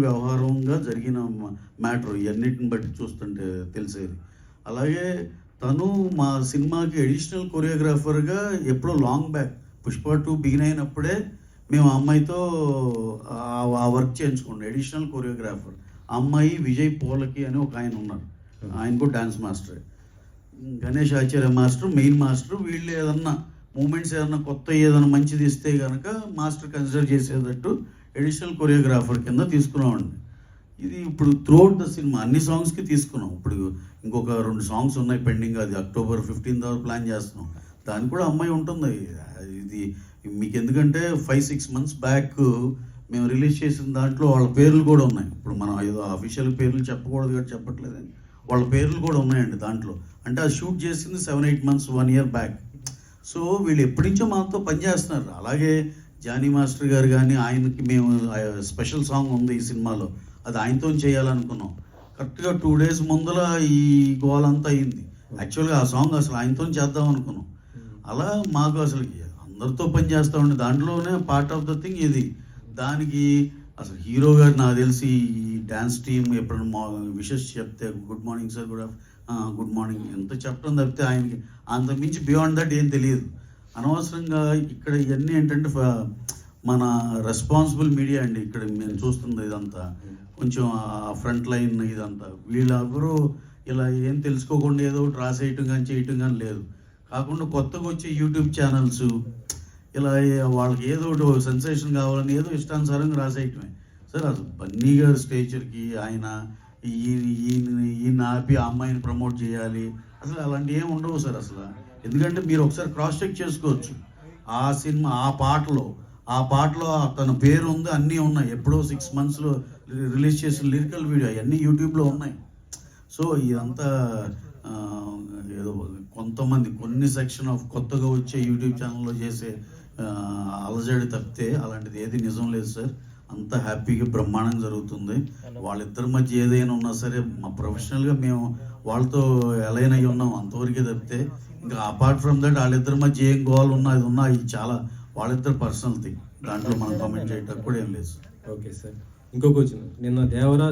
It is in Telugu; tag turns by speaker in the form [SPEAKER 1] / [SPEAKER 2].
[SPEAKER 1] వ్యవహారంగా జరిగిన మ్యాటర్ ఇవన్నిటిని బట్టి చూస్తుంటే తెలిసేది. అలాగే తను మా సినిమాకి అడిషనల్ కొరియోగ్రాఫర్గా ఎప్పుడో లాంగ్ బ్యాక్ పుష్ప 2 బిగిన్ అయినప్పుడే మేము ఆ అమ్మాయితో ఆ వర్క్ చేయించుకోండి. అడిషనల్ కొరియోగ్రాఫర్ అమ్మాయి విజయ్ పోలకి అని ఒక ఆయన ఉన్నారు. ఆయన కూడా డాన్స్ మాస్టరే. గణేష్ ఆచార్య మాస్టర్ మెయిన్ మాస్టర్. వీళ్ళు ఏదన్నా మూమెంట్స్ ఏదన్నా కొత్త ఏదైనా మంచిది ఇస్తే కనుక మాస్టర్ కన్సిడర్ చేసేటట్టు అడిషనల్ కొరియోగ్రాఫర్ కింద తీసుకున్నామండి. ఇది ఇప్పుడు త్రూఅవుట్ ద సినిమా అన్ని సాంగ్స్కి తీసుకున్నాం. ఇప్పుడు ఇంకొక 2 సాంగ్స్ ఉన్నాయి పెండింగ్. అది October 15 దాకా ప్లాన్ చేస్తున్నాం. దానికి కూడా అమ్మాయి ఉంటుంది. ఇది మీకు ఎందుకంటే 5-6 months బ్యాక్ మేము రిలీజ్ చేసిన దాంట్లో వాళ్ళ పేర్లు కూడా ఉన్నాయి. ఇప్పుడు మనం ఏదో అఫీషియల్ పేర్లు చెప్పకూడదు కాబట్టి చెప్పట్లేదని వాళ్ళ పేర్లు కూడా ఉన్నాయండి దాంట్లో. అంటే అది షూట్ చేసింది 7-8 months 1 year బ్యాక్. సో వీళ్ళు ఎప్పటి నుంచో మాతో పనిచేస్తున్నారు. అలాగే జానీ మాస్టర్ గారు కానీ ఆయనకి మేము స్పెషల్ సాంగ్ ఉంది ఈ సినిమాలో, అది ఆయనతో చేయాలనుకున్నాం. కరెక్ట్గా 2 days ముందర ఈ గోల్ అంతా అయింది. యాక్చువల్గా ఆ సాంగ్ అసలు ఆయనతో చేద్దాం అనుకున్నాం. అలా మాకు అసలు అందరితో పని చేస్తూ ఉండే దాంట్లోనే పార్ట్ ఆఫ్ ద థింగ్ ఇది. దానికి అసలు హీరో గారు నాకు తెలిసి ఈ డ్యాన్స్ టీమ్ ఎప్పుడైనా విషెస్ చెప్తే good morning sir, good morning ఎంత చెప్పడం తప్పితే ఆయనకి అంత మించి బియాండ్ దట్ ఏం తెలియదు. అనవసరంగా ఇక్కడ ఇవన్నీ ఏంటంటే మన రెస్పాన్సిబుల్ మీడియా అండి. ఇక్కడ మేము చూస్తుంది ఇదంతా కొంచెం ఫ్రంట్ లైన్ ఇదంతా వీళ్ళెవరూ ఇలా ఏం తెలుసుకోకుండా ఏదో ఒకటి రాసేయటం కానీ చేయటం కానీ లేదు. కాకుండా కొత్తగా వచ్చే యూట్యూబ్ ఛానల్స్ ఇలా వాళ్ళకి ఏదో ఒకటి సెన్సేషన్ కావాలని ఏదో ఇష్టానుసారంగా రాసేయటమే. సార్ అసలు బన్నీ గారి స్టేచర్కి ఆయన ఈయన ఆపి ఆ అమ్మాయిని ప్రమోట్ చేయాలి అసలు అలాంటివి ఏమి ఉండవు సార్ అసలు. ఎందుకంటే మీరు ఒకసారి క్రాస్ చెక్ చేసుకోవచ్చు. ఆ సినిమా ఆ పాటలో తన పేరు ఉంది, అన్నీ ఉన్నాయి. ఎప్పుడో 6 months రిలీజ్ చేసిన లిరికల్ వీడియో అవన్నీ యూట్యూబ్లో ఉన్నాయి. సో ఇదంతా ఏదో కొంతమంది కొన్ని సెక్షన్ ఆఫ్ కొత్తగా వచ్చే యూట్యూబ్ ఛానల్లో చేసే అలజడి తప్పితే అలాంటిది ఏది నిజం లేదు సార్. అంత హ్యాపీగా బ్రహ్మాండంగా జరుగుతుంది. వాళ్ళిద్దరి మధ్య ఏదైనా ఉన్నా సరే మా ప్రొఫెషనల్గా మేము వాళ్ళతో అలైన్ అయ్యి ఉన్నాం అంతవరకే తప్పితే ఇంకా అపార్ట్ ఫ్రమ్ దట్ వాళ్ళిద్దరి మధ్య ఏం గోల్ ఉన్నా ఇది ఉన్నా ఇది చాలా వాళ్ళిద్దరు పర్సనల్ థింగ్. దాంట్లో మనం కామెంట్ చేయటం కూడా ఏం లేదు సార్.
[SPEAKER 2] ఓకే సార్, ఇంకో క్వశ్చన్. నిన్న దేవరా